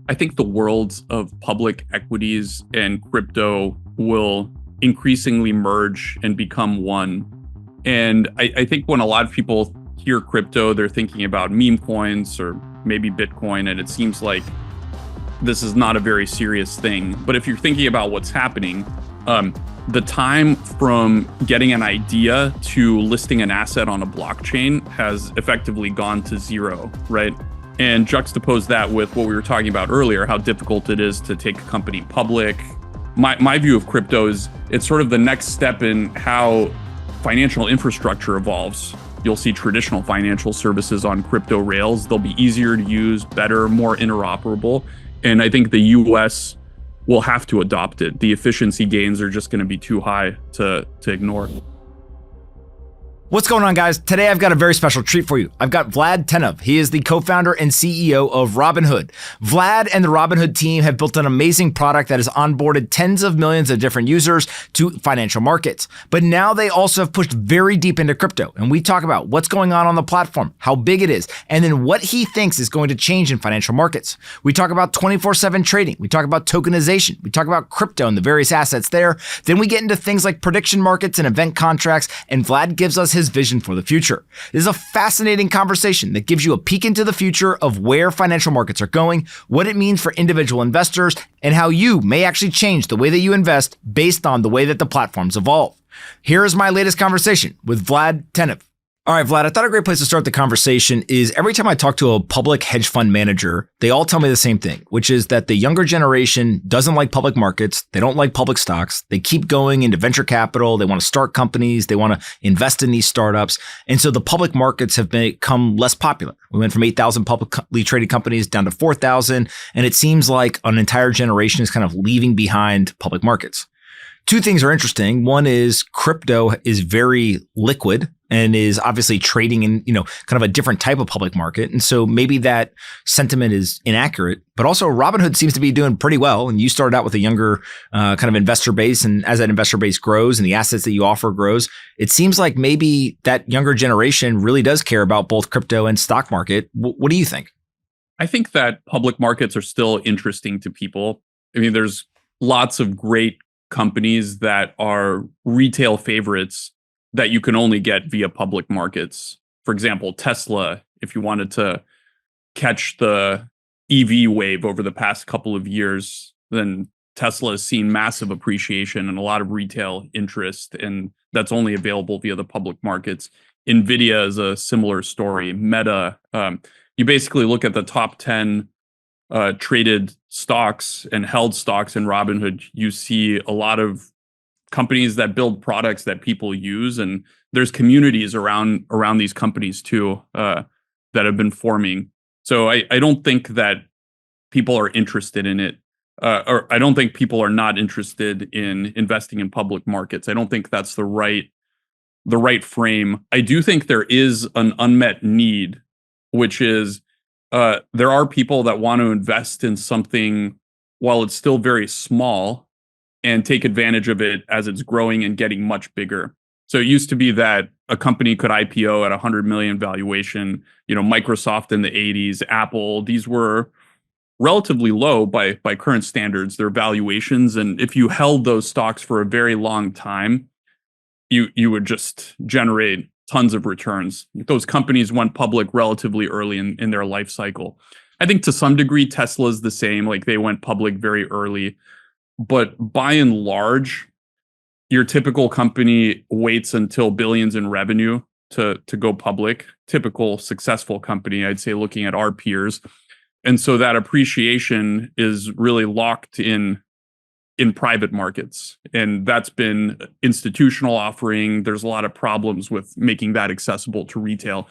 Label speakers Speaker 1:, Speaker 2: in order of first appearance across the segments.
Speaker 1: I think the worlds of public equities and crypto will increasingly merge and become one. And I think when a lot of people hear crypto, they're thinking about meme coins or maybe Bitcoin, and it seems like this is not a very serious thing. But if you're thinking about what's happening, the time from getting an idea to listing an asset on a blockchain has effectively gone to zero, right? And juxtapose that with what we were talking about earlier, how difficult it is to take a company public. My view of crypto is it's sort of the next step in how financial infrastructure evolves. You'll see traditional financial services on crypto rails. They'll be easier to use, better, more interoperable. And I think the US will have to adopt it. The efficiency gains are just going to be too high to ignore.
Speaker 2: What's going on, guys? Today, I've got a very special treat for you. I've got Vlad Tenev. He is the co-founder and CEO of Robinhood. Vlad and the Robinhood team have built an amazing product that has onboarded tens of millions of different users to financial markets. But now they also have pushed very deep into crypto. And we talk about what's going on the platform, how big it is, and then what he thinks is going to change in financial markets. We talk about 24/7 trading. We talk about tokenization. We talk about crypto and the various assets there. Then we get into things like prediction markets and event contracts. And Vlad gives us his vision for the future. This is a fascinating conversation that gives you a peek into the future of where financial markets are going, what it means for individual investors, and how you may actually change the way that you invest based on the way that the platforms evolve. Here is my latest conversation with Vlad Tenev. All right, Vlad, I thought a great place to start the conversation is every time I talk to a public hedge fund manager, they all tell me the same thing, which is that the younger generation doesn't like public markets. They don't like public stocks. They keep going into venture capital. They want to start companies. They want to invest in these startups. And so the public markets have become less popular. We went from 8,000 publicly traded companies down to 4,000. And it seems like an entire generation is kind of leaving behind public markets. Two things are interesting. One is crypto is very liquid and is obviously trading in, kind of a different type of public market. And so maybe that sentiment is inaccurate, but also Robinhood seems to be doing pretty well. And you started out with a younger kind of investor base. And as that investor base grows and the assets that you offer grows, it seems like maybe that younger generation really does care about both crypto and stock market. What do you think?
Speaker 1: I think that public markets are still interesting to people. I mean, there's lots of great companies that are retail favorites that you can only get via public markets. For example, Tesla, if you wanted to catch the EV wave over the past couple of years, then Tesla has seen massive appreciation and a lot of retail interest, and that's only available via the public markets. Nvidia is a similar story. Meta, you basically look at the top 10 traded stocks and held stocks in Robinhood, you see a lot of companies that build products that people use, and there's communities around these companies too that have been forming. So I don't think that people are interested in it, or I don't think people are not interested in investing in public markets. I don't think that's the right frame. I do think there is an unmet need, which is there are people that want to invest in something while it's still very small and take advantage of it as it's growing and getting much bigger. So it used to be that a company could IPO at 100 million valuation, Microsoft in the 80s, Apple, these were relatively low by current standards, their valuations. And if you held those stocks for a very long time, you would just generate tons of returns. Those companies went public relatively early in their life cycle. I think to some degree, Tesla is the same. Like they went public very early. But by and large, your typical company waits until billions in revenue to go public. Typical successful company, I'd say, looking at our peers. And so that appreciation is really locked in private markets. And that's been institutional offering. There's a lot of problems with making that accessible to retail.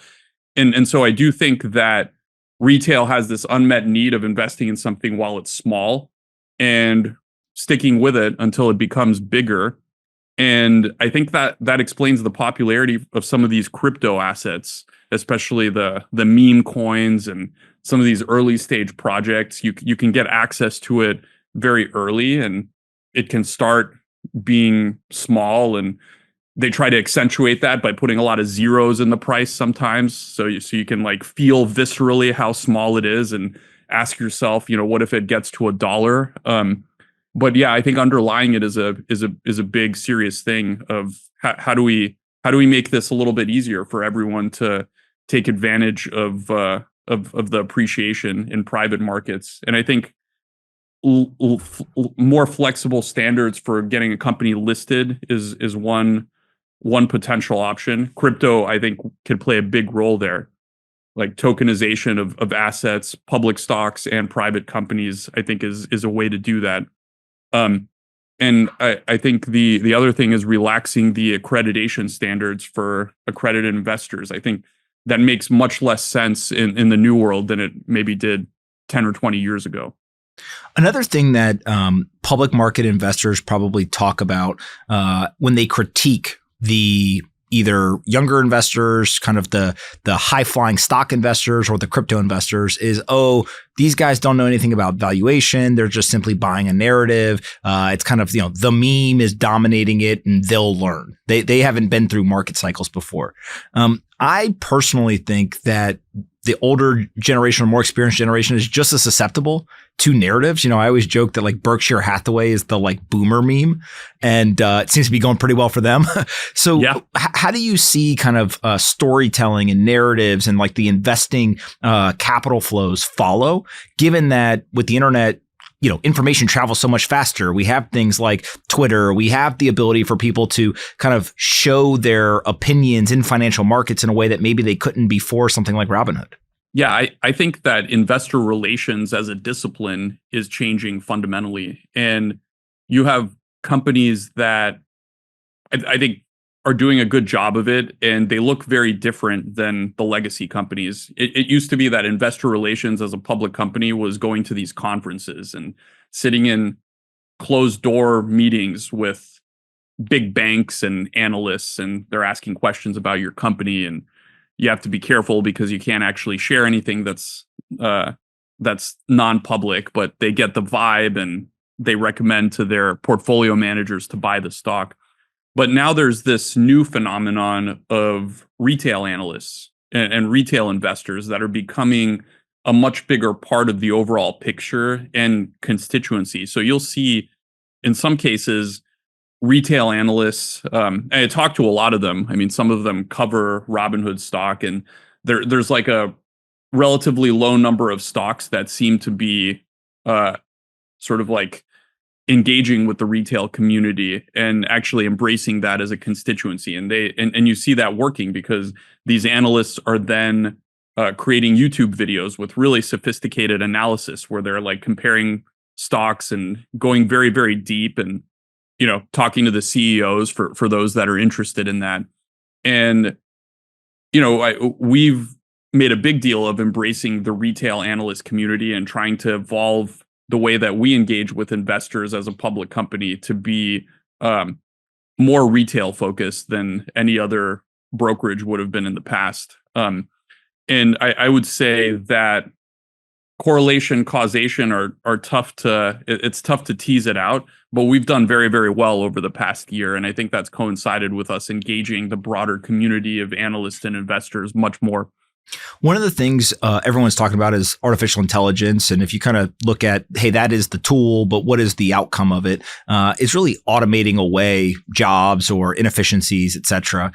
Speaker 1: And so I do think that retail has this unmet need of investing in something while it's small and sticking with it until it becomes bigger. And I think that explains the popularity of some of these crypto assets, especially the meme coins and some of these early stage projects. You can get access to it very early, and it can start being small, and they try to accentuate that by putting a lot of zeros in the price sometimes, so you can like feel viscerally how small it is, and ask yourself, what if it gets to $1? But yeah, I think underlying it is a big serious thing of how do we make this a little bit easier for everyone to take advantage of the appreciation in private markets. And I think more flexible standards for getting a company listed is one potential option. Crypto, I think, could play a big role there. Like tokenization of assets, public stocks, and private companies, I think is a way to do that. And I think the other thing is relaxing the accreditation standards for accredited investors. I think that makes much less sense in the new world than it maybe did 10 or 20 years ago.
Speaker 2: Another thing that public market investors probably talk about when they critique the either younger investors, kind of the high flying stock investors, or the crypto investors is, oh, these guys don't know anything about valuation. They're just simply buying a narrative. It's kind of, the meme is dominating it and they'll learn. They haven't been through market cycles before. I personally think that the older generation or more experienced generation is just as susceptible to narratives. I always joke that like Berkshire Hathaway is the like boomer meme, and it seems to be going pretty well for them. So yeah. How do you see kind of storytelling and narratives and like the investing capital flows follow, given that with the internet, information travels so much faster? We have things like Twitter. We have the ability for people to kind of show their opinions in financial markets in a way that maybe they couldn't before something like Robinhood.
Speaker 1: Yeah, I think that investor relations as a discipline is changing fundamentally. And you have companies that I think are doing a good job of it, and they look very different than the legacy companies. It used to be that investor relations as a public company was going to these conferences and sitting in closed door meetings with big banks and analysts, and they're asking questions about your company, and you have to be careful because you can't actually share anything that's non-public, but they get the vibe and they recommend to their portfolio managers to buy the stock. But now there's this new phenomenon of retail analysts and retail investors that are becoming a much bigger part of the overall picture and constituency. So you'll see in some cases retail analysts, and I talk to a lot of them. I mean, some of them cover Robinhood stock, and there's like a relatively low number of stocks that seem to be sort of like engaging with the retail community and actually embracing that as a constituency. And you see that working because these analysts are then creating YouTube videos with really sophisticated analysis where they're like comparing stocks and going very, very deep and talking to the CEOs for those that are interested in that. And, we've made a big deal of embracing the retail analyst community and trying to evolve the way that we engage with investors as a public company to be more retail focused than any other brokerage would have been in the past. And I would say that correlation, causation are tough it's tough to tease it out, but we've done very, very well over the past year. And I think that's coincided with us engaging the broader community of analysts and investors much more.
Speaker 2: One of the things everyone's talking about is artificial intelligence. And if you kind of look at, hey, that is the tool, but what is the outcome of it? It's really automating away jobs or inefficiencies, et cetera.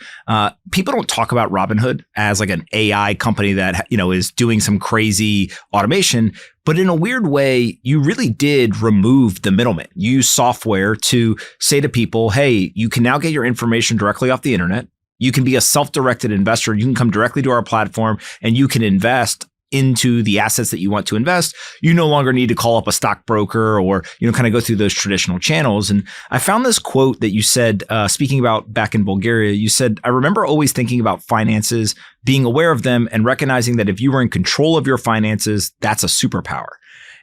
Speaker 2: People don't talk about Robinhood as like an AI company that, is doing some crazy automation. But in a weird way, you really did remove the middleman. You use software to say to people, hey, you can now get your information directly off the internet. You can be a self-directed investor. You can come directly to our platform and you can invest into the assets that you want to invest. You no longer need to call up a stockbroker or, kind of go through those traditional channels. And I found this quote that you said, speaking about back in Bulgaria, you said, I remember always thinking about finances, being aware of them and recognizing that if you were in control of your finances, that's a superpower.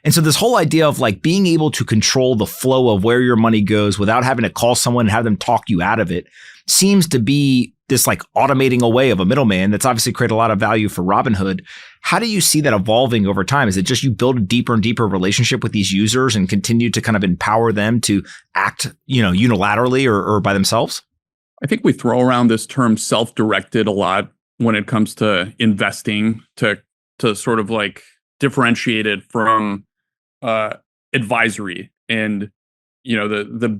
Speaker 2: And so this whole idea of like being able to control the flow of where your money goes without having to call someone and have them talk you out of it seems to be this like automating away of a middleman that's obviously created a lot of value for Robinhood. How do you see that evolving over time? Is it just you build a deeper and deeper relationship with these users and continue to kind of empower them to act, unilaterally or by themselves?
Speaker 1: I think we throw around this term self-directed a lot when it comes to investing to sort of like differentiated from advisory and the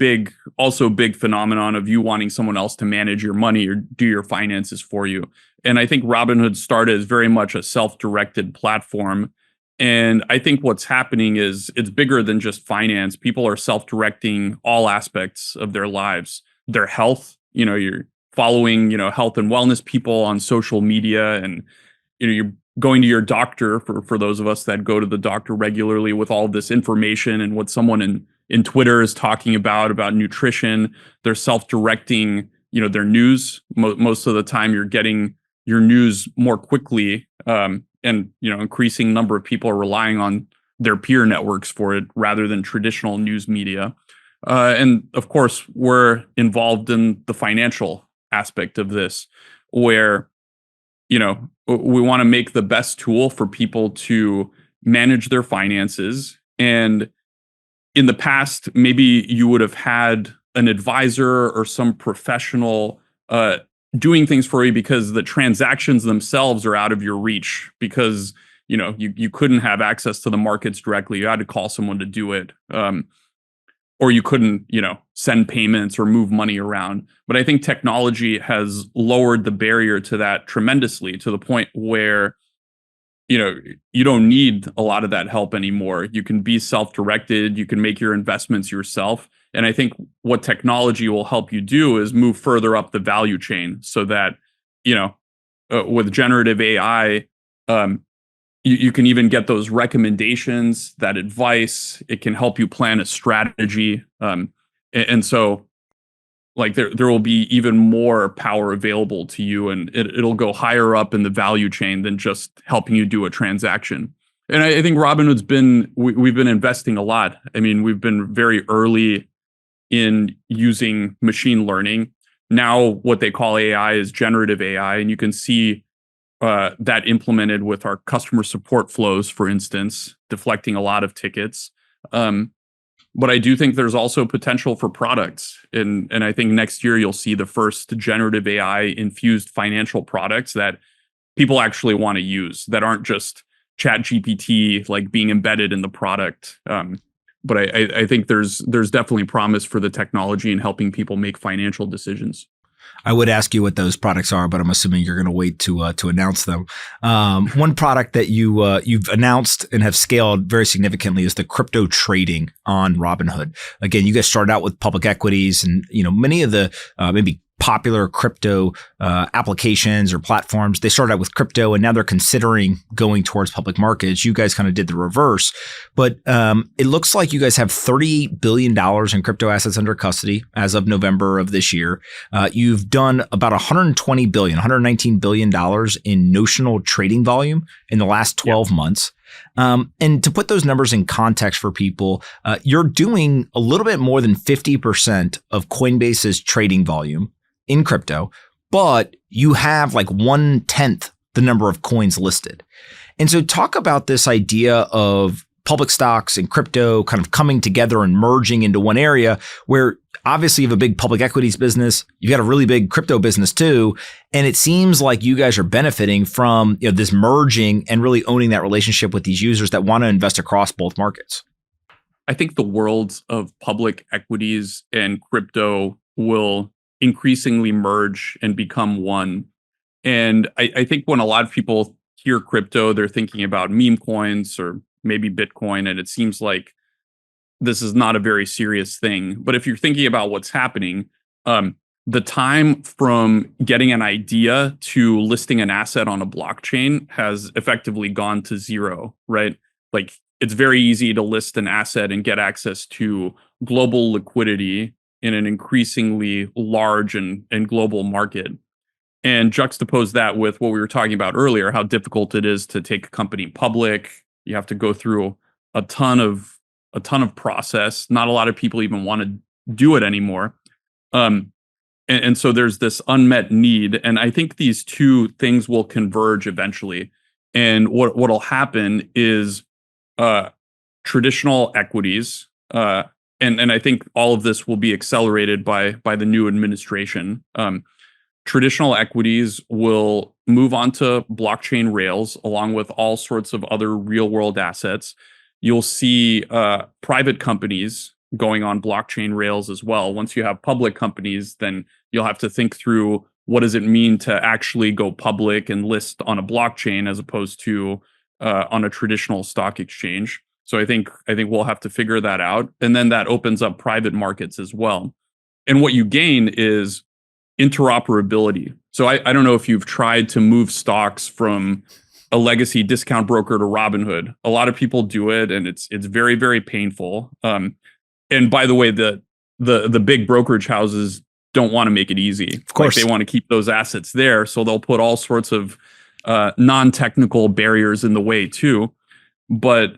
Speaker 1: big phenomenon of you wanting someone else to manage your money or do your finances for you. And I think Robinhood started as very much a self-directed platform. And I think what's happening is it's bigger than just finance. People are self-directing all aspects of their lives, their health. You're following, health and wellness people on social media, and you're going to your doctor for those of us that go to the doctor regularly with all this information and what someone in Twitter is talking about nutrition. They're self-directing, their news. Most of the time you're getting your news more quickly. And increasing number of people are relying on their peer networks for it rather than traditional news media. And of course, we're involved in the financial aspect of this, where we want to make the best tool for people to manage their finances. And in the past, maybe you would have had an advisor or some professional doing things for you because the transactions themselves are out of your reach, because you couldn't have access to the markets directly. You had to call someone to do it, or you couldn't send payments or move money around. But I think technology has lowered the barrier to that tremendously, to the point where you don't need a lot of that help anymore. You can be self-directed. You can make your investments yourself. And I think what technology will help you do is move further up the value chain, so that, with generative AI, you can even get those recommendations, that advice. It can help you plan a strategy. And so like there will be even more power available to you, and it'll go higher up in the value chain than just helping you do a transaction. And I think Robinhood's we've been investing a lot. I mean, we've been very early in using machine learning. Now what they call AI is generative AI, and you can see that implemented with our customer support flows, for instance, deflecting a lot of tickets. But I do think there's also potential for products. And I think next year you'll see the first generative AI infused financial products that people actually want to use, that aren't just Chat GPT like being embedded in the product. But I think there's definitely promise for the technology in helping people make financial decisions.
Speaker 2: I would ask you what those products are, but I'm assuming you're going to wait to announce them. One product that you've announced and have scaled very significantly is the crypto trading on Robinhood. Again, you guys started out with public equities, and many of the maybe popular crypto applications or platforms, they started out with crypto and now they're considering going towards public markets. You guys kind of did the reverse, but it looks like you guys have $38 billion in crypto assets under custody as of November of this year. You've done about $119 billion in notional trading volume in the last 12 months. And to put those numbers in context for people, you're doing a little bit more than 50% of Coinbase's trading volume in crypto, but you have like 1/10 the number of coins listed. And so talk about this idea of public stocks and crypto kind of coming together and merging into one area, where obviously you have a big public equities business, you've got a really big crypto business too. And it seems like you guys are benefiting from this merging and really owning that relationship with these users that want to invest across both markets.
Speaker 1: I think the worlds of public equities and crypto will increasingly merge and become one. And I think when a lot of people hear crypto, they're thinking about meme coins or maybe Bitcoin, and it seems like this is not a very serious thing. But if you're thinking about what's happening, the time from getting an idea to listing an asset on a blockchain has effectively gone to zero, right? Like, it's very easy to list an asset and get access to global liquidity in an increasingly large and global market. And juxtapose that with what we were talking about earlier, how difficult it is to take a company public. You have to go through a ton of process. Not a lot of people even want to do it anymore. And so there's this unmet need. And I think these two things will converge eventually. And what'll happen is traditional equities, and I think all of this will be accelerated by the new administration. traditional equities will move onto blockchain rails along with all sorts of other real world assets. You'll see private companies going on blockchain rails as well. Once you have public companies, then you'll have to think through what does it mean to actually go public and list on a blockchain as opposed to on a traditional stock exchange. So I think we'll have to figure that out, and then that opens up private markets as well. And what you gain is interoperability. So I don't know if you've tried to move stocks from a legacy discount broker to Robinhood. A lot of people do it, and it's very, very painful. And by the way, the big brokerage houses don't want to make it easy.
Speaker 2: Of course,
Speaker 1: they want to keep those assets there, so they'll put all sorts of non-technical barriers in the way too. But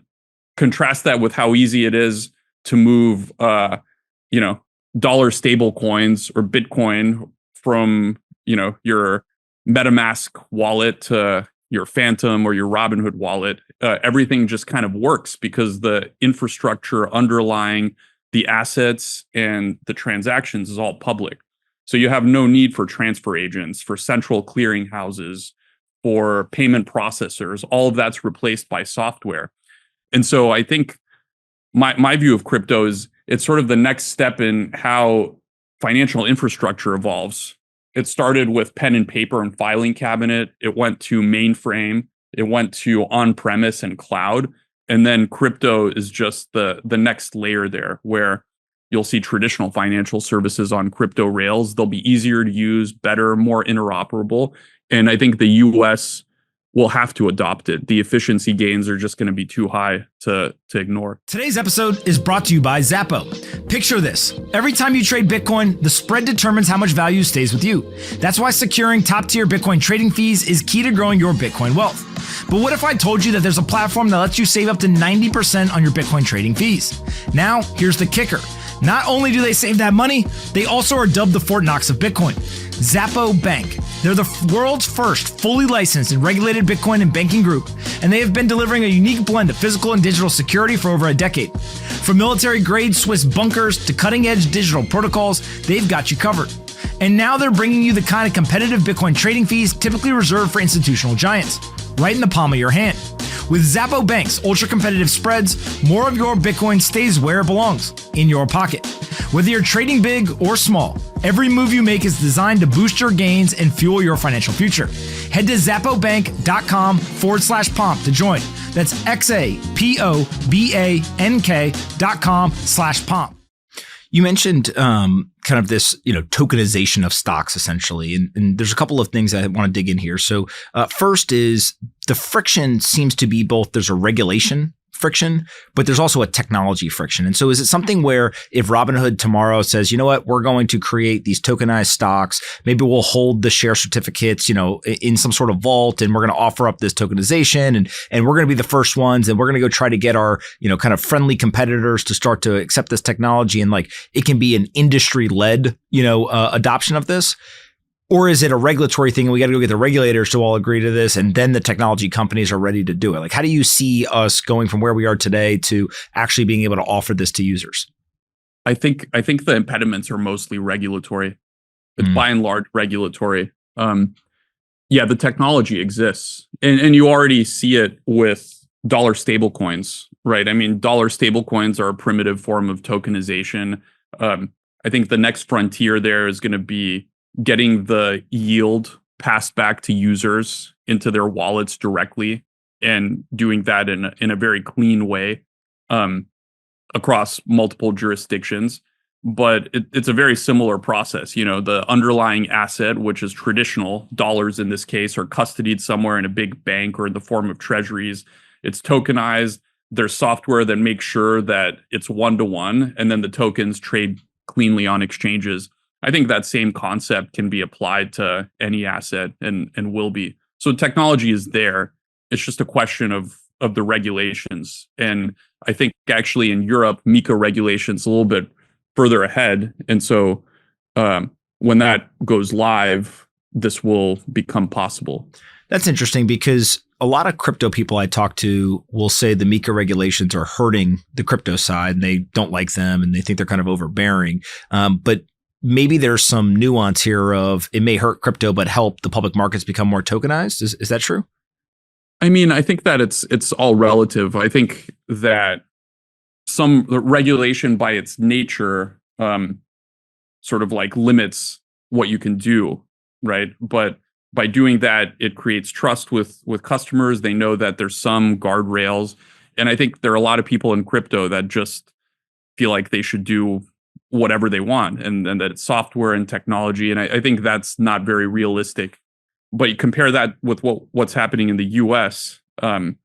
Speaker 1: contrast that with how easy it is to move, dollar stable coins or Bitcoin from, your MetaMask wallet to your Phantom or your Robinhood wallet. Everything just kind of works because the infrastructure underlying the assets and the transactions is all public. So you have no need for transfer agents, for central clearing houses, for payment processors. All of that's replaced by software. And so I think my view of crypto is it's sort of the next step in how financial infrastructure evolves. It started with pen and paper and filing cabinet. It went to mainframe. It went to on-premise and cloud. And then crypto is just the next layer there, where you'll see traditional financial services on crypto rails. They'll be easier to use, better, more interoperable. And I think the US will have to adopt it. The efficiency gains are just going to be too high to ignore.
Speaker 2: Today's episode is brought to you by Xapo. Picture this. Every time you trade Bitcoin, the spread determines how much value stays with you. That's why securing top-tier Bitcoin trading fees is key to growing your Bitcoin wealth. But what if I told you that there's a platform that lets you save up to 90% on your Bitcoin trading fees? Now, here's the kicker. Not only do they save that money, they also are dubbed the Fort Knox of Bitcoin. Xapo Bank. They're the world's first fully licensed and regulated Bitcoin and banking group, and they have been delivering a unique blend of physical and digital security for over a decade. From military-grade Swiss bunkers to cutting-edge digital protocols, they've got you covered. And now they're bringing you the kind of competitive Bitcoin trading fees typically reserved for institutional giants, right in the palm of your hand. With Xapo Bank's ultra-competitive spreads, more of your Bitcoin stays where it belongs, in your pocket. Whether you're trading big or small, every move you make is designed to boost your gains and fuel your financial future. Head to zapobank.com/pomp to join. That's XAPOBANK.com/pomp. You mentioned kind of this, tokenization of stocks, essentially. And there's a couple of things I want to dig in here. So first is the friction seems to be both there's a regulation friction, but there's also a technology friction. And so is it something where if Robinhood tomorrow says, you know what, we're going to create these tokenized stocks, maybe we'll hold the share certificates, in some sort of vault, and we're going to offer up this tokenization and we're going to be the first ones, and we're going to go try to get our, kind of friendly competitors to start to accept this technology, and like it can be an industry-led, adoption of this? Or is it a regulatory thing and we got to go get the regulators to all agree to this, and then the technology companies are ready to do it? Like, how do you see us going from where we are today to actually being able to offer this to users?
Speaker 1: I think the impediments are mostly regulatory. It's by and large regulatory. The technology exists, and you already see it with dollar stablecoins, right? I mean, dollar stablecoins are a primitive form of tokenization. I think the next frontier there is going to be getting the yield passed back to users into their wallets directly, and doing that in a very clean way across multiple jurisdictions. But it's a very similar process. The underlying asset, which is traditional dollars in this case, are custodied somewhere in a big bank or in the form of treasuries. It's tokenized. There's software that makes sure that it's one-to-one, and then the tokens trade cleanly on exchanges. I think that same concept can be applied to any asset and will be. So technology is there. It's just a question of the regulations. And I think actually in Europe, MiCA regulation's a little bit further ahead. And so when that goes live, this will become possible.
Speaker 2: That's interesting, because a lot of crypto people I talk to will say the MiCA regulations are hurting the crypto side, and they don't like them and they think they're kind of overbearing. But maybe there's some nuance here of it may hurt crypto, but help the public markets become more tokenized. Is that true?
Speaker 1: I mean, I think that it's all relative. I think that some regulation by its nature sort of like limits what you can do, right? But by doing that, it creates trust with customers. They know that there's some guardrails, and I think there are a lot of people in crypto that just feel like they should do whatever they want, and that it's software and technology, and I think that's not very realistic. But you compare that with what's happening in the U.S. And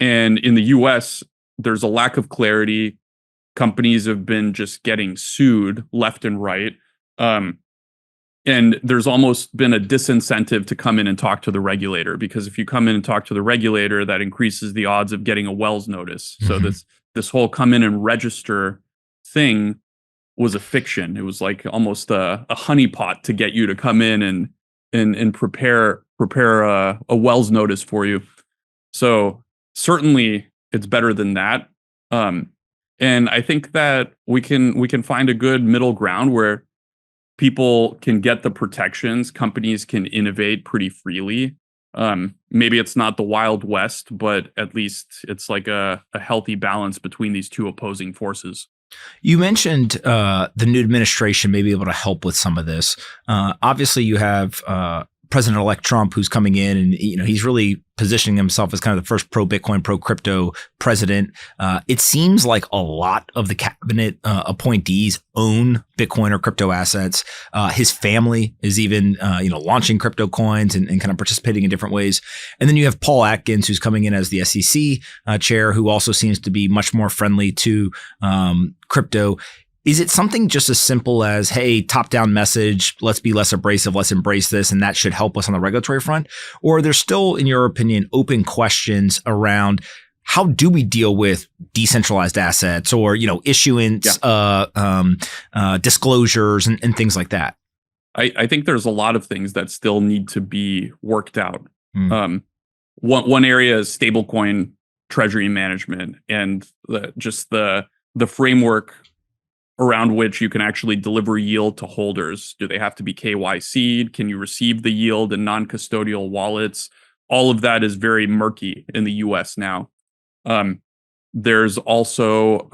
Speaker 1: in the U.S., there's a lack of clarity. Companies have been just getting sued left and right. And there's almost been a disincentive to come in and talk to the regulator, because if you come in and talk to the regulator, that increases the odds of getting a Wells notice. So this whole come in and register thing was a fiction. It was like almost a honeypot to get you to come in and prepare a Wells notice for you. So certainly it's better than that. And I think that we can find a good middle ground where people can get the protections, companies can innovate pretty freely. Maybe it's not the Wild West, but at least it's like a healthy balance between these two opposing forces.
Speaker 2: You mentioned the new administration may be able to help with some of this. Obviously, you have President-elect Trump, who's coming in, and he's really positioning himself as kind of the first pro-Bitcoin, pro-crypto president. It seems like a lot of the cabinet appointees own Bitcoin or crypto assets. His family is even launching crypto coins and kind of participating in different ways. And then you have Paul Atkins, who's coming in as the SEC chair, who also seems to be much more friendly to crypto. Is it something just as simple as, hey, top-down message, let's be less abrasive, let's embrace this, and that should help us on the regulatory front? Or are there still, in your opinion, open questions around how do we deal with decentralized assets or, issuance, disclosures and things like that?
Speaker 1: I think there's a lot of things that still need to be worked out. One area is stablecoin treasury management and the framework around which you can actually deliver yield to holders. Do they have to be KYC'd? Can you receive the yield in non-custodial wallets? All of that is very murky in the US now. There's also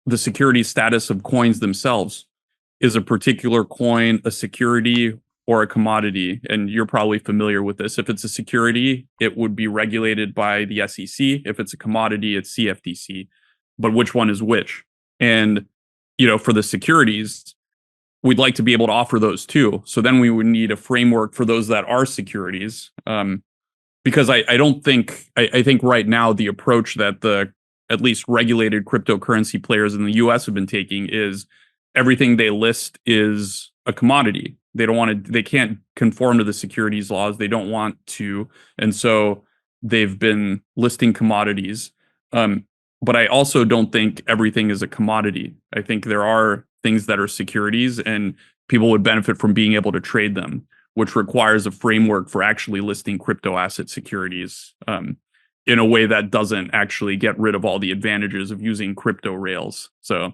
Speaker 1: the security status of coins themselves. Is a particular coin a security or a commodity? And you're probably familiar with this. If it's a security, it would be regulated by the SEC. If it's a commodity, it's CFTC. But which one is which? And for the securities, we'd like to be able to offer those too. So then we would need a framework for those that are securities. Because I think right now the approach that the at least regulated cryptocurrency players in the US have been taking is everything they list is a commodity. They can't conform to the securities laws. They don't want to. And so they've been listing commodities. But I also don't think everything is a commodity. I think there are things that are securities and people would benefit from being able to trade them, which requires a framework for actually listing crypto asset securities in a way that doesn't actually get rid of all the advantages of using crypto rails. So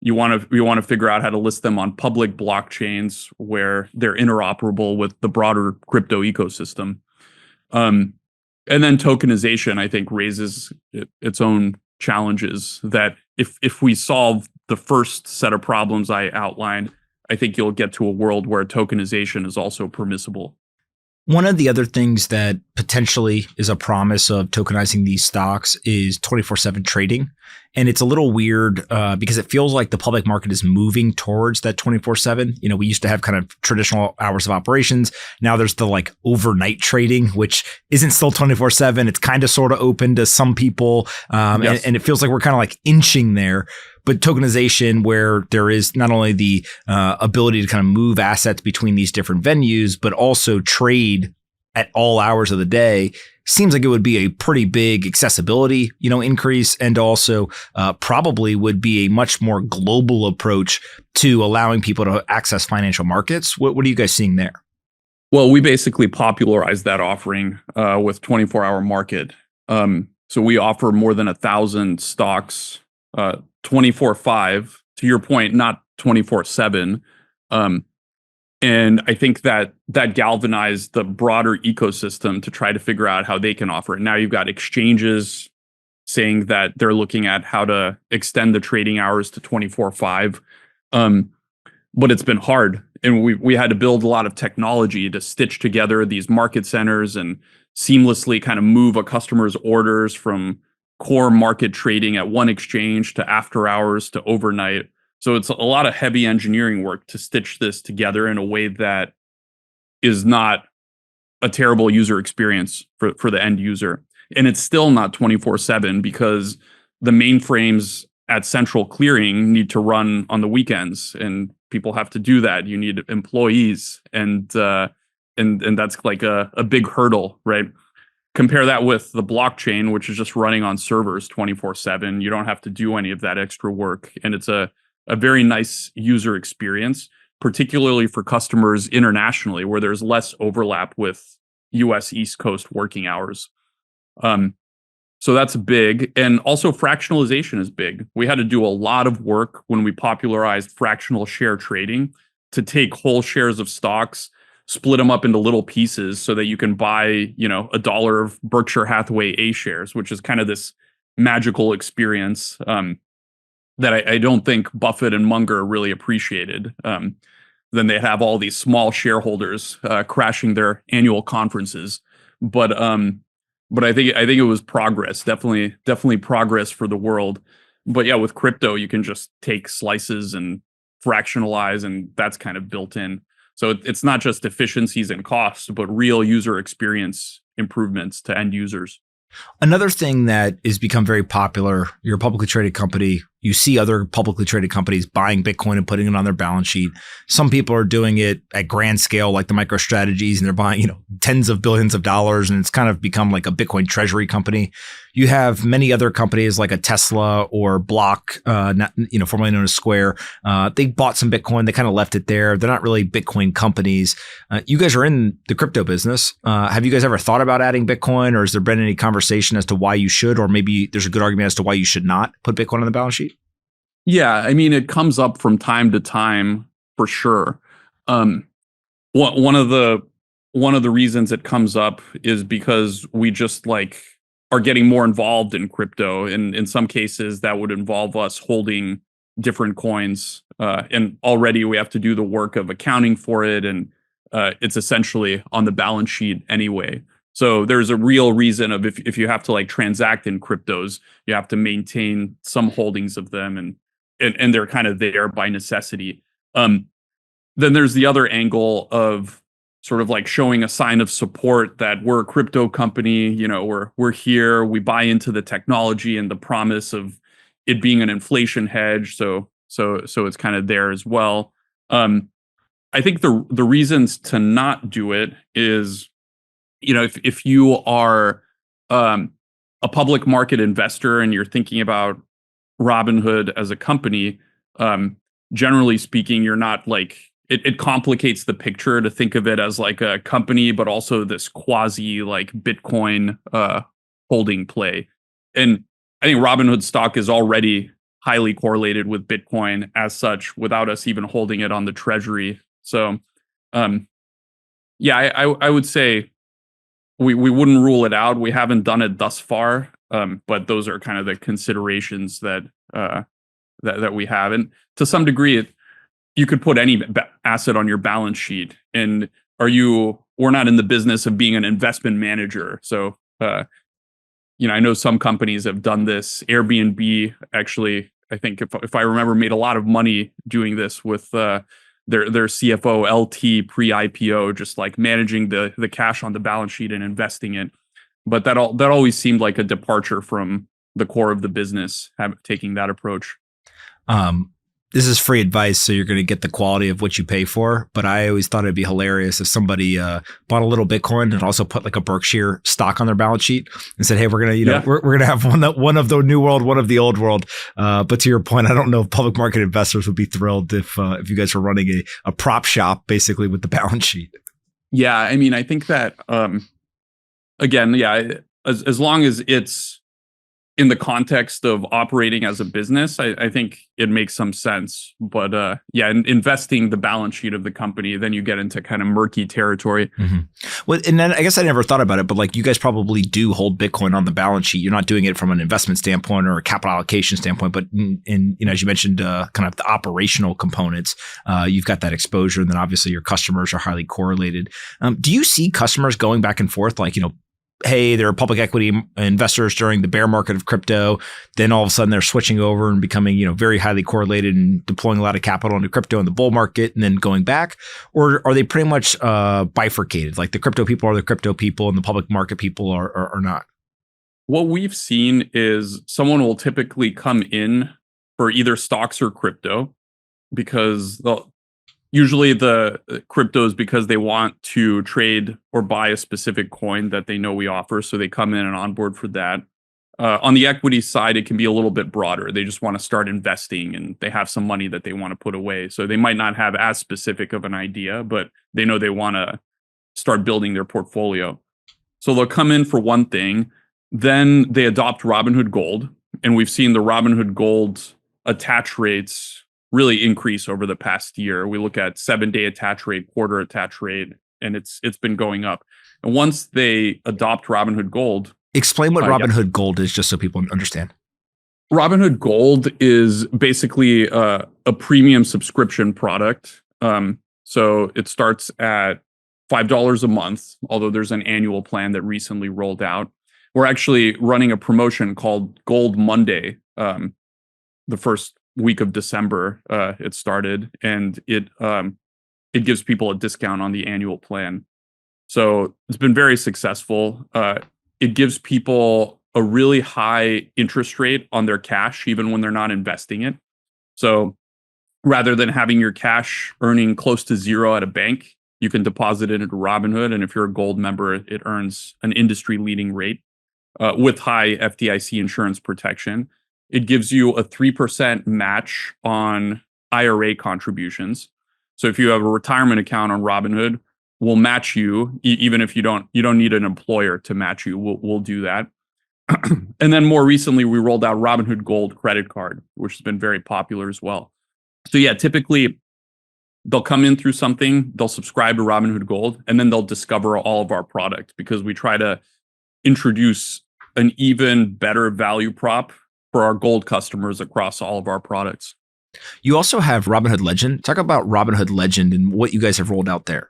Speaker 1: you want to figure out how to list them on public blockchains where they're interoperable with the broader crypto ecosystem. And then tokenization, I think, raises its own challenges that if we solve the first set of problems I outlined, I think you'll get to a world where tokenization is also permissible.
Speaker 2: One of the other things that potentially is a promise of tokenizing these stocks is 24/7 trading. And it's a little weird because it feels like the public market is moving towards that 24/7. We used to have kind of traditional hours of operations. Now there's the like overnight trading, which isn't still 24/7. It's kind of sort of open to some people.
Speaker 1: Yes.
Speaker 2: And it feels like we're kind of like inching there. But tokenization, where there is not only the ability to kind of move assets between these different venues, but also trade at all hours of the day, seems like it would be a pretty big accessibility, increase, and also probably would be a much more global approach to allowing people to access financial markets. What are you guys seeing there?
Speaker 1: Well, we basically popularized that offering with 24-hour market. So we offer more than 1,000 stocks 24/5. To your point, not 24/7. And I think that galvanized the broader ecosystem to try to figure out how they can offer it. Now you've got exchanges saying that they're looking at how to extend the trading hours to 24/5. But it's been hard, and we had to build a lot of technology to stitch together these market centers and seamlessly kind of move a customer's orders from core market trading at one exchange to after hours to overnight. So it's a lot of heavy engineering work to stitch this together in a way that is not a terrible user experience for the end user. And it's still not 24/7 because the mainframes at central clearing need to run on the weekends, and people have to do that. You need employees, and that's like a big hurdle, right? Compare that with the blockchain, which is just running on servers 24/7. You don't have to do any of that extra work, and it's a very nice user experience, particularly for customers internationally, where there's less overlap with US East Coast working hours. So that's big. And also fractionalization is big. We had to do a lot of work when we popularized fractional share trading to take whole shares of stocks, split them up into little pieces so that you can buy, $1 of Berkshire Hathaway A shares, which is kind of this magical experience that I don't think Buffett and Munger really appreciated. Then they have all these small shareholders crashing their annual conferences. But I think it was progress, definitely progress for the world. But yeah, with crypto, you can just take slices and fractionalize, and that's kind of built in. So it's not just efficiencies and costs, but real user experience improvements to end users.
Speaker 2: Another thing that has become very popular, you're a publicly traded company. You see other publicly traded companies buying Bitcoin and putting it on their balance sheet. Some people are doing it at grand scale, like the MicroStrategies, and they're buying, tens of billions of dollars, and it's kind of become like a Bitcoin treasury company. You have many other companies like a Tesla or Block, formerly known as Square. They bought some Bitcoin. They kind of left it there. They're not really Bitcoin companies. You guys are in the crypto business. Have you guys ever thought about adding Bitcoin, or has there been any conversation as to why you should, or maybe there's a good argument as to why you should not put Bitcoin on the balance sheet?
Speaker 1: Yeah, I mean, it comes up from time to time for sure. One of the reasons it comes up is because we just are getting more involved in crypto, and in some cases that would involve us holding different coins, and already we have to do the work of accounting for it, and it's essentially on the balance sheet anyway. So there's a real reason of if you have to transact in cryptos, you have to maintain some holdings of them, and they're kind of there by necessity. Then there's the other angle of sort of showing a sign of support that we're a crypto company, we're here, we buy into the technology and the promise of it being an inflation hedge. So it's kind of there as well. I think the reasons to not do it is, if you are a public market investor and you're thinking about Robinhood as a company, generally speaking, you're not it complicates the picture to think of it as a company, but also this quasi Bitcoin holding play. And I think Robinhood stock is already highly correlated with Bitcoin as such, without us even holding it on the treasury. So, yeah, I would say we wouldn't rule it out. We haven't done it thus far. But those are kind of the considerations that we have, and to some degree, you could put any asset on your balance sheet. And we're not in the business of being an investment manager. So, I know some companies have done this. Airbnb, actually, I think if I remember, made a lot of money doing this with their CFO LT pre-IPO, just managing the cash on the balance sheet and investing it. But that always seemed like a departure from the core of the business, taking that approach.
Speaker 2: This is free advice, so you're going to get the quality of what you pay for. But I always thought it'd be hilarious if somebody bought a little Bitcoin and also put a Berkshire stock on their balance sheet and said, "Hey, we're gonna, we're gonna have one of the new world, one of the old world." But to your point, I don't know if public market investors would be thrilled if you guys were running a prop shop basically with the balance sheet.
Speaker 1: Yeah, I mean, I think that. Again, yeah, as long as it's in the context of operating as a business, I think it makes some sense. But investing the balance sheet of the company, then you get into kind of murky territory.
Speaker 2: Mm-hmm. Well, and then I guess I never thought about it, but like you guys probably do hold Bitcoin on the balance sheet. You're not doing it from an investment standpoint or a capital allocation standpoint, but in as you mentioned, kind of the operational components, you've got that exposure, and then obviously your customers are highly correlated. Do you see customers going back and forth, like hey, they're public equity investors during the bear market of crypto. Then all of a sudden they're switching over and becoming, very highly correlated and deploying a lot of capital into crypto in the bull market and then going back? Or are they pretty much bifurcated? Like the crypto people are the crypto people and the public market people are not?
Speaker 1: What we've seen is someone will typically come in for either stocks or crypto because usually the cryptos because they want to trade or buy a specific coin that they know we offer. So they come in and onboard for that. On the equity side, it can be a little bit broader. They just want to start investing and they have some money that they want to put away. So they might not have as specific of an idea, but they know they want to start building their portfolio. So they'll come in for one thing, then they adopt Robinhood Gold. And we've seen the Robinhood Gold attach rates really increase over the past year. We look at 7-day attach rate, quarter attach rate, and it's been going up. And once they adopt Robinhood Gold,
Speaker 2: explain what Robinhood Gold is, just so people understand.
Speaker 1: Robinhood Gold is basically a premium subscription product. So it starts at $5 a month, although there's an annual plan that recently rolled out. We're actually running a promotion called Gold Monday. The first week of December, it started, and it gives people a discount on the annual plan. So it's been very successful. It gives people a really high interest rate on their cash, even when they're not investing it. So rather than having your cash earning close to zero at a bank, you can deposit it into Robinhood, and if you're a Gold member, it earns an industry-leading rate with high FDIC insurance protection. It gives you a 3% match on IRA contributions. So if you have a retirement account on Robinhood, we'll match you, even if you don't need an employer to match you. We'll do that. And then more recently, we rolled out Robinhood Gold credit card, which has been very popular as well. So yeah, typically they'll come in through something, they'll subscribe to Robinhood Gold, and then they'll discover all of our product because we try to introduce an even better value prop for our Gold customers across all of our products.
Speaker 2: You also have Robinhood Legend. Talk about Robinhood Legend and what you guys have rolled out there.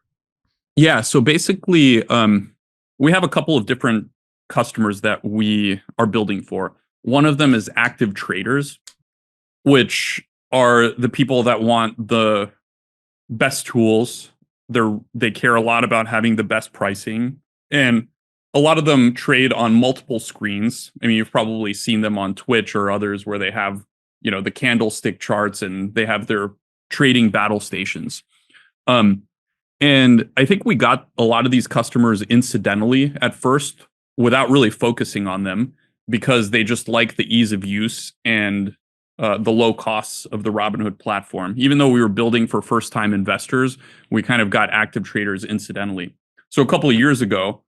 Speaker 1: Yeah, so basically, we have a couple of different customers that we are building for. One of them is active traders, which are the people that want the best tools. They care a lot about having the best pricing, and a lot of them trade on multiple screens. I mean, you've probably seen them on Twitch or others where they have, the candlestick charts and they have their trading battle stations. And I think we got a lot of these customers incidentally at first without really focusing on them because they just like the ease of use and the low costs of the Robinhood platform. Even though we were building for first-time investors, we kind of got active traders incidentally. So a couple of years ago,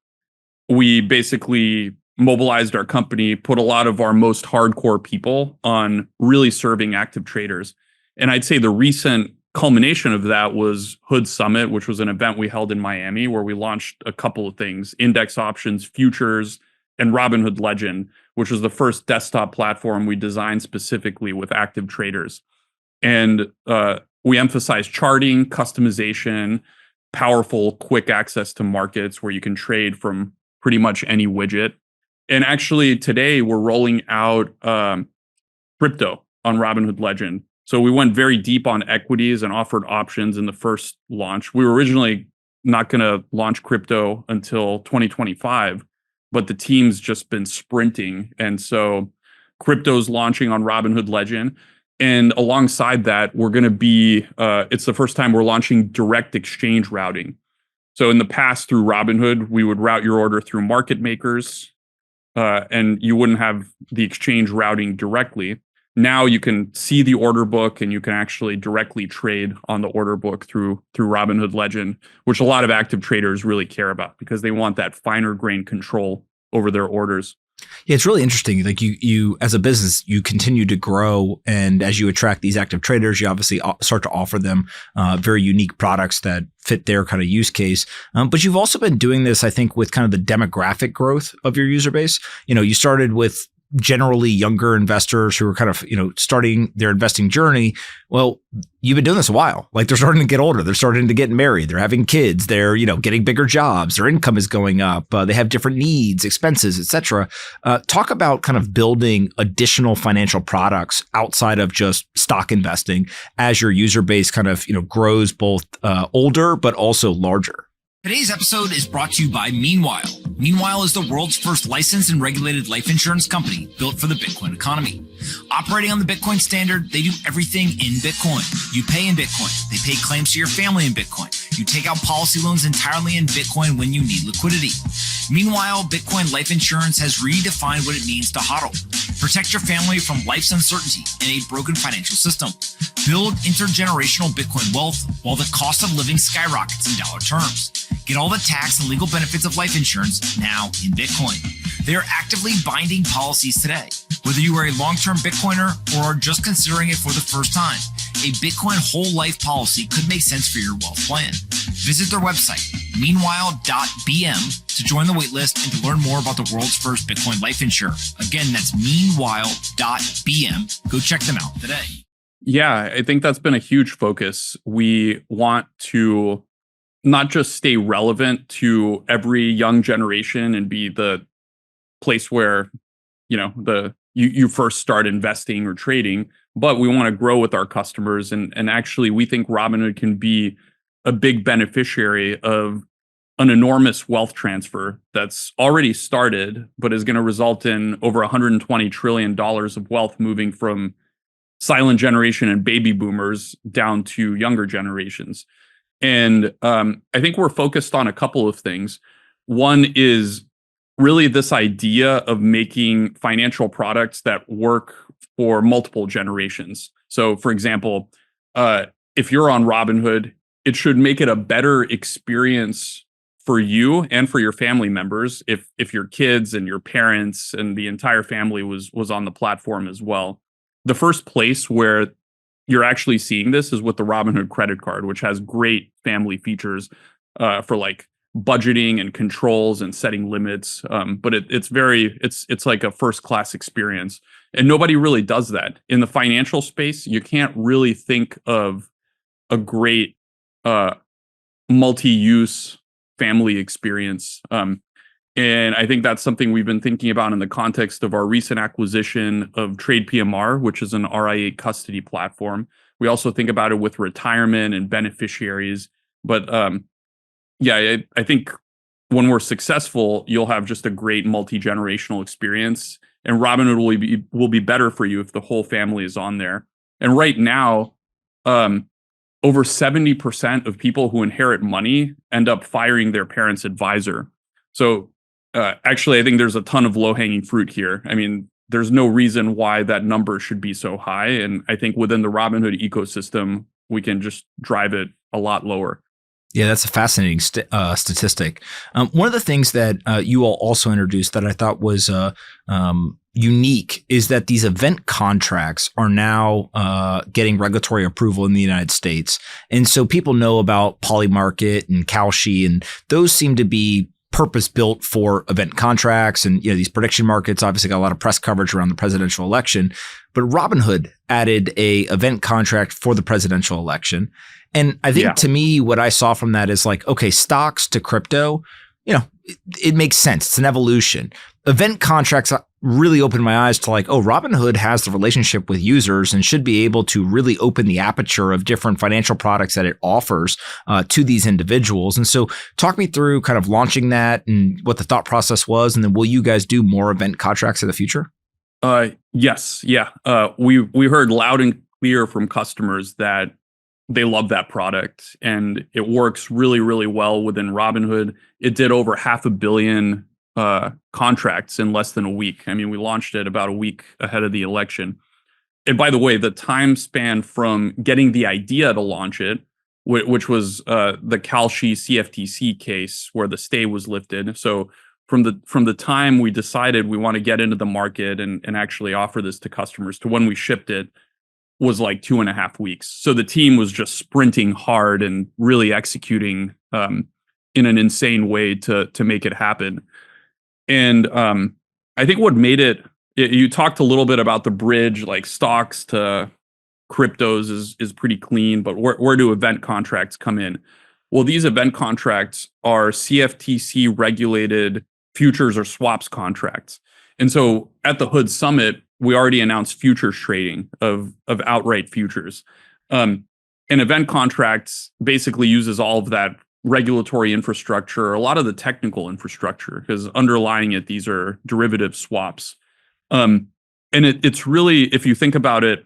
Speaker 1: we basically mobilized our company, put a lot of our most hardcore people on really serving active traders. And I'd say the recent culmination of that was Hood Summit, which was an event we held in Miami where we launched a couple of things: index options, futures, and Robinhood Legend, which was the first desktop platform we designed specifically with active traders. And we emphasize charting, customization, powerful, quick access to markets where you can trade from pretty much any widget. And actually today we're rolling out crypto on Robinhood Legend. So we went very deep on equities and offered options in the first launch. We were originally not going to launch crypto until 2025, but the team's just been sprinting. And so crypto's launching on Robinhood Legend. And alongside that, we're going to be, it's the first time we're launching direct exchange routing. So in the past through Robinhood, we would route your order through market makers and you wouldn't have the exchange routing directly. Now you can see the order book and you can actually directly trade on the order book through Robinhood Legend, which a lot of active traders really care about because they want that finer grain control over their orders.
Speaker 2: Yeah, it's really interesting. Like you as a business, you continue to grow, and as you attract these active traders, you obviously start to offer them very unique products that fit their kind of use case. But you've also been doing this, I think, with kind of the demographic growth of your user base. You started with generally younger investors who are kind of, starting their investing journey. Well, you've been doing this a while. Like they're starting to get older. They're starting to get married. They're having kids. They're, getting bigger jobs. Their income is going up. They have different needs, expenses, etc. Talk about kind of building additional financial products outside of just stock investing as your user base kind of, grows both older, but also larger.
Speaker 3: Today's episode is brought to you by Meanwhile. Meanwhile is the world's first licensed and regulated life insurance company built for the Bitcoin economy. Operating on the Bitcoin standard, they do everything in Bitcoin. You pay in Bitcoin. They pay claims to your family in Bitcoin. You take out policy loans entirely in Bitcoin when you need liquidity. Meanwhile, Bitcoin life insurance has redefined what it means to hodl. Protect your family from life's uncertainty in a broken financial system. Build intergenerational Bitcoin wealth while the cost of living skyrockets in dollar terms. Get all the tax and legal benefits of life insurance now in Bitcoin. They are actively binding policies today. Whether you are a long-term Bitcoiner or are just considering it for the first time, a Bitcoin whole life policy could make sense for your wealth plan. Visit their website, meanwhile.bm, to join the waitlist and to learn more about the world's first Bitcoin life insurer. Again, that's meanwhile.bm. Go check them out today.
Speaker 1: Yeah, I think that's been a huge focus. We want to not just stay relevant to every young generation and be the place where, you first start investing or trading, but we want to grow with our customers. And actually, we think Robinhood can be a big beneficiary of an enormous wealth transfer that's already started, but is going to result in over $120 trillion of wealth moving from silent generation and baby boomers down to younger generations. And I think we're focused on a couple of things. One is really this idea of making financial products that work for multiple generations. So, for example, if you're on Robinhood, it should make it a better experience for you and for your family members if your kids and your parents and the entire family was on the platform as well. The first place where you're actually seeing this is with the Robinhood credit card, which has great family features for like budgeting and controls and setting limits. But it's like a first class experience, and nobody really does that in the financial space. You can't really think of a great multi-use family experience. And I think that's something we've been thinking about in the context of our recent acquisition of Trade PMR, which is an RIA custody platform. We also think about it with retirement and beneficiaries. But I think when we're successful, you'll have just a great multi-generational experience. And Robinhood will be better for you if the whole family is on there. And right now, over 70% of people who inherit money end up firing their parents' advisor. So actually, I think there's a ton of low-hanging fruit here. I mean, there's no reason why that number should be so high. And I think within the Robinhood ecosystem, we can just drive it a lot lower.
Speaker 2: Yeah, that's a fascinating statistic. One of the things that you all also introduced that I thought was unique is that these event contracts are now getting regulatory approval in the United States. And so people know about Polymarket and Kalshi, and those seem to be purpose-built for event contracts. And these prediction markets obviously got a lot of press coverage around the presidential election. But Robinhood added a event contract for the presidential election. And I think to me, what I saw from that is like, okay, stocks to crypto, it makes sense. It's an evolution. Event contracts really opened my eyes to like, oh, Robinhood has the relationship with users and should be able to really open the aperture of different financial products that it offers to these individuals. And so talk me through kind of launching that and what the thought process was. And then will you guys do more event contracts in the future?
Speaker 1: Yes. Yeah. We heard loud and clear from customers that they love that product and it works really, really well within Robinhood. It did over 500 million contracts in less than a week. I mean, we launched it about a week ahead of the election. And by the way, the time span from getting the idea to launch it, which was the Kalshi CFTC case where the stay was lifted. So from the time we decided we want to get into the market and actually offer this to customers to when we shipped it was like 2.5 weeks. So the team was just sprinting hard and really executing in an insane way to make it happen. And I think what made it, you talked a little bit about the bridge, like stocks to cryptos is pretty clean, but where do event contracts come in? Well, these event contracts are CFTC regulated futures or swaps contracts. And so at the Hood Summit, we already announced futures trading of outright futures. And event contracts basically uses all of that regulatory infrastructure, a lot of the technical infrastructure, because underlying it, these are derivative swaps. And it's really, if you think about it,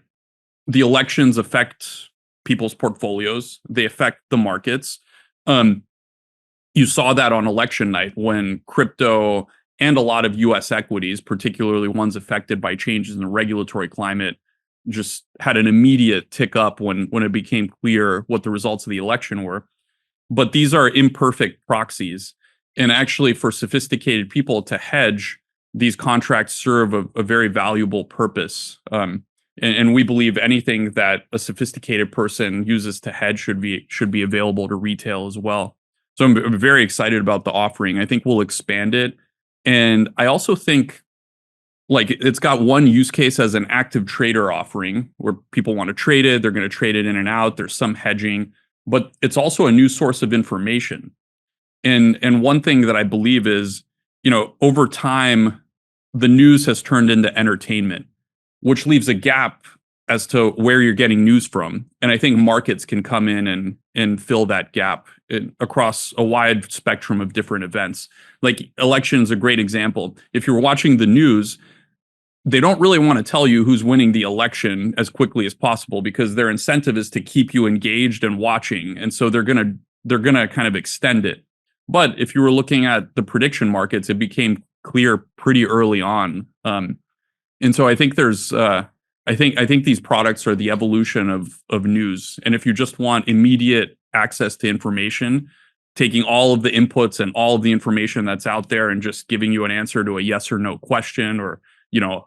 Speaker 1: the elections affect people's portfolios. They affect the markets. You saw that on election night when crypto and a lot of US equities, particularly ones affected by changes in the regulatory climate, just had an immediate tick up when it became clear what the results of the election were. But these are imperfect proxies. And actually, for sophisticated people to hedge, these contracts serve a very valuable purpose. And we believe anything that a sophisticated person uses to hedge should be available to retail as well. So I'm very excited about the offering. I think we'll expand it. And I also think like it's got one use case as an active trader offering where people want to trade it. They're going to trade it in and out. There's some hedging, but it's also a new source of information. And one thing that I believe is, over time, the news has turned into entertainment, which leaves a gap as to where you're getting news from. And I think markets can come in and fill that gap across a wide spectrum of different events. Like elections, a great example. If you're watching the news, they don't really want to tell you who's winning the election as quickly as possible because their incentive is to keep you engaged and watching. And so they're gonna kind of extend it. But if you were looking at the prediction markets, it became clear pretty early on. And so I think there's I think these products are the evolution of news. And if you just want immediate access to information, taking all of the inputs and all of the information that's out there and just giving you an answer to a yes or no question or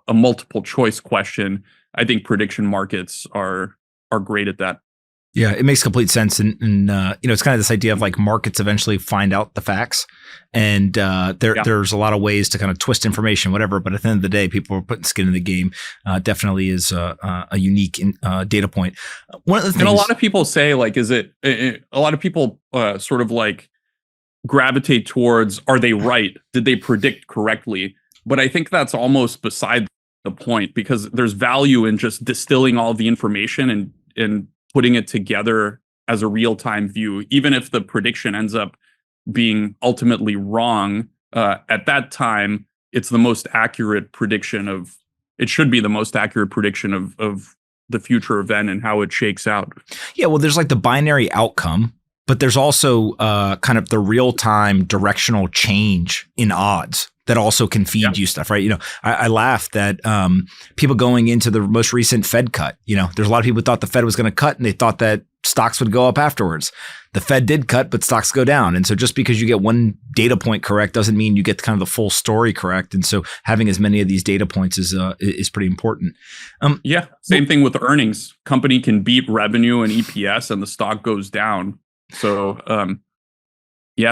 Speaker 1: a multiple choice question, I think prediction markets are great at that.
Speaker 2: Yeah, it makes complete sense. And it's kind of this idea of like markets eventually find out the facts. And there's a lot of ways to kind of twist information, whatever. But at the end of the day, people are putting skin in the game. Definitely is a unique data point. One of the things,
Speaker 1: and a lot of people say, like, a lot of people sort of like gravitate towards, are they right? Did they predict correctly? But I think that's almost beside the point because there's value in just distilling all the information and putting it together as a real-time view, even if the prediction ends up being ultimately wrong. At that time, it's the most accurate prediction it should be the most accurate prediction of the future event and how it shakes out.
Speaker 2: Yeah, well, there's like the binary outcome, but there's also kind of the real-time directional change in odds that also can feed you stuff, right? I laughed that people going into the most recent Fed cut, there's a lot of people who thought the Fed was going to cut and they thought that stocks would go up afterwards. The Fed did cut, but stocks go down. And so just because you get one data point correct doesn't mean you get kind of the full story correct. And so having as many of these data points is pretty important.
Speaker 1: Same thing with earnings. Company can beat revenue and EPS and the stock goes down. So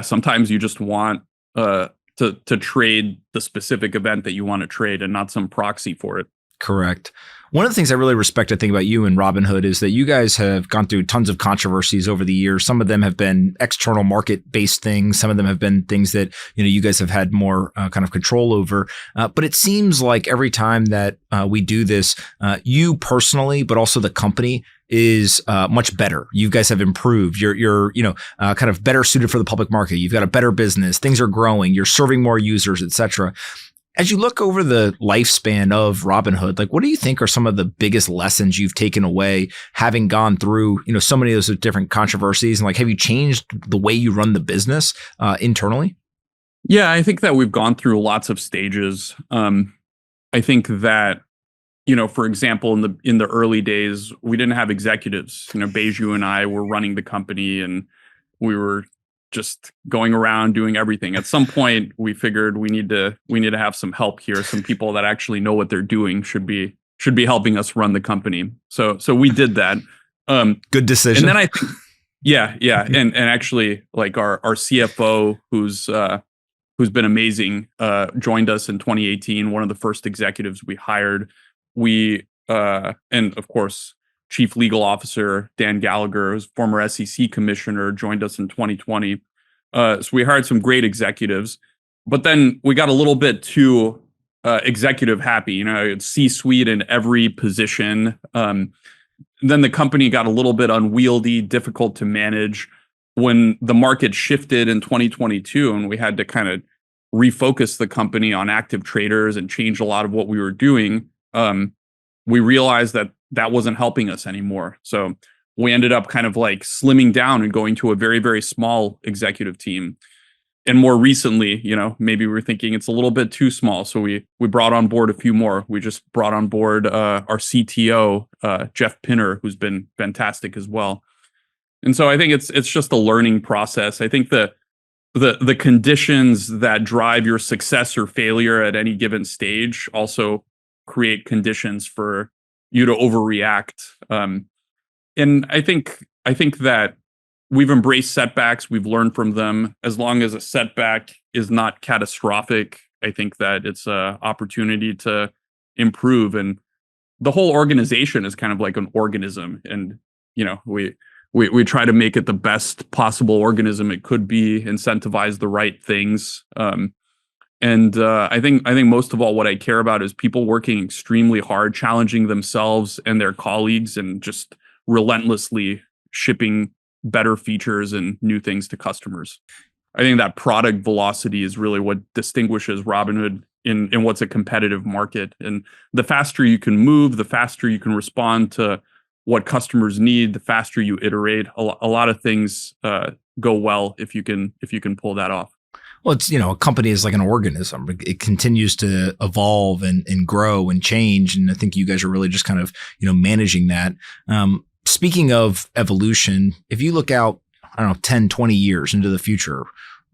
Speaker 1: sometimes you just want to trade the specific event that you want to trade and not some proxy for it.
Speaker 2: Correct. One of the things I really respect, I think, about you and Robinhood is that you guys have gone through tons of controversies over the years. Some of them have been external market-based things. Some of them have been things that, you guys have had more kind of control over. But it seems like every time that we do this, you personally, but also the company is much better. You guys have improved. You're kind of better suited for the public market. You've got a better business. Things are growing. You're serving more users, et cetera. As you look over the lifespan of Robinhood, like what do you think are some of the biggest lessons you've taken away having gone through, so many of those different controversies? And like, have you changed the way you run the business internally?
Speaker 1: Yeah, I think that we've gone through lots of stages. I think that, for example, in the early days, we didn't have executives. Beiju and I were running the company and we were just going around doing everything. At some point, we figured we need to have some help here. Some people that actually know what they're doing should be helping us run the company. So we did that.
Speaker 2: Good decision.
Speaker 1: And then I think, yeah, and actually, like our CFO, who's been amazing, joined us in 2018. One of the first executives we hired. And of course, Chief Legal Officer Dan Gallagher, who's former SEC commissioner, joined us in 2020. So we hired some great executives, but then we got a little bit too executive happy. It's C-suite in every position. Then the company got a little bit unwieldy, difficult to manage. When the market shifted in 2022 and we had to kind of refocus the company on active traders and change a lot of what we were doing, we realized that wasn't helping us anymore. So we ended up kind of like slimming down and going to a very, very small executive team. And more recently, maybe we were thinking it's a little bit too small. So we brought on board a few more. We just brought on board our CTO, Jeff Pinner, who's been fantastic as well. And so I think it's just a learning process. I think the conditions that drive your success or failure at any given stage also create conditions for you to overreact. And I think that we've embraced setbacks. We've learned from them. As long as a setback is not catastrophic, I think that it's an opportunity to improve. And the whole organization is kind of like an organism. And, we try to make it the best possible organism it could be, incentivize the right things. And I think most of all, what I care about is people working extremely hard, challenging themselves and their colleagues, and just relentlessly shipping better features and new things to customers. I think that product velocity is really what distinguishes Robinhood in what's a competitive market. And the faster you can move, the faster you can respond to what customers need, the faster you iterate. A lot of things go well if you can pull that off.
Speaker 2: Well, it's, a company is like an organism. It continues to evolve and grow and change. And I think you guys are really just kind of, managing that. Speaking of evolution, if you look out, 10, 20 years into the future,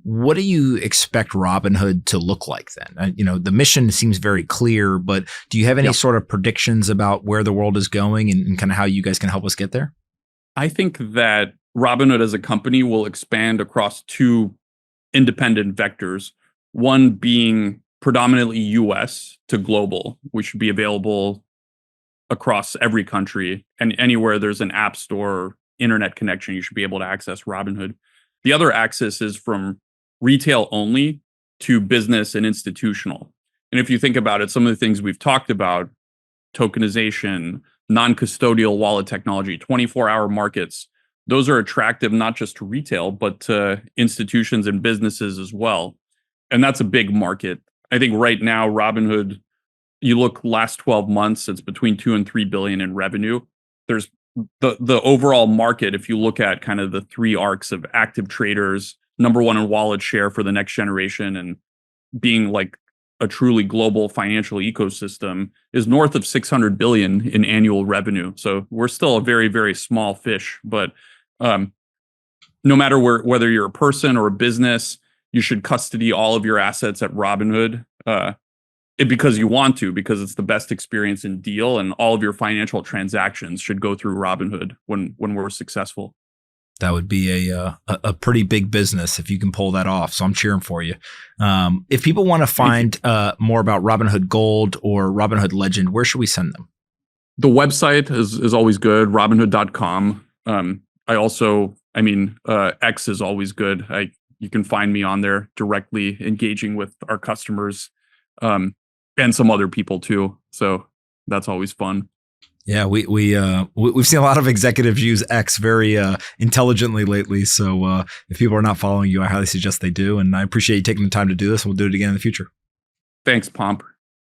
Speaker 2: what do you expect Robinhood to look like then? The mission seems very clear, but do you have any sort of predictions about where the world is going and kind of how you guys can help us get there?
Speaker 1: I think that Robinhood as a company will expand across two independent vectors, one being predominantly US to global. We should be available across every country, and anywhere there's an app store or internet connection, you should be able to access Robinhood. The other axis is from retail only to business and institutional. And if you think about it, some of the things we've talked about, tokenization, non-custodial wallet technology, 24-hour markets, those are attractive not just to retail, but to institutions and businesses as well. And that's a big market. I think right now, Robinhood, you look last 12 months, it's between 2 and 3 billion in revenue. There's the overall market, if you look at kind of the three arcs of active traders, number one in wallet share for the next generation, and being like a truly global financial ecosystem, is north of 600 billion in annual revenue. So we're still a very, very small fish, but no matter whether you're a person or a business, you should custody all of your assets at Robinhood because you want to, because it's the best experience in deal, and all of your financial transactions should go through Robinhood when we're successful.
Speaker 2: That would be a pretty big business if you can pull that off. So I'm cheering for you. If people want to find more about Robinhood Gold or Robinhood Legend, where should we send them?
Speaker 1: The website is always good, robinhood.com. X is always good. You can find me on there directly engaging with our customers and some other people too. So that's always fun.
Speaker 2: Yeah, we've seen a lot of executives use X very intelligently lately. So if people are not following you, I highly suggest they do. And I appreciate you taking the time to do this, and we'll do it again in the future.
Speaker 1: Thanks, Pomp.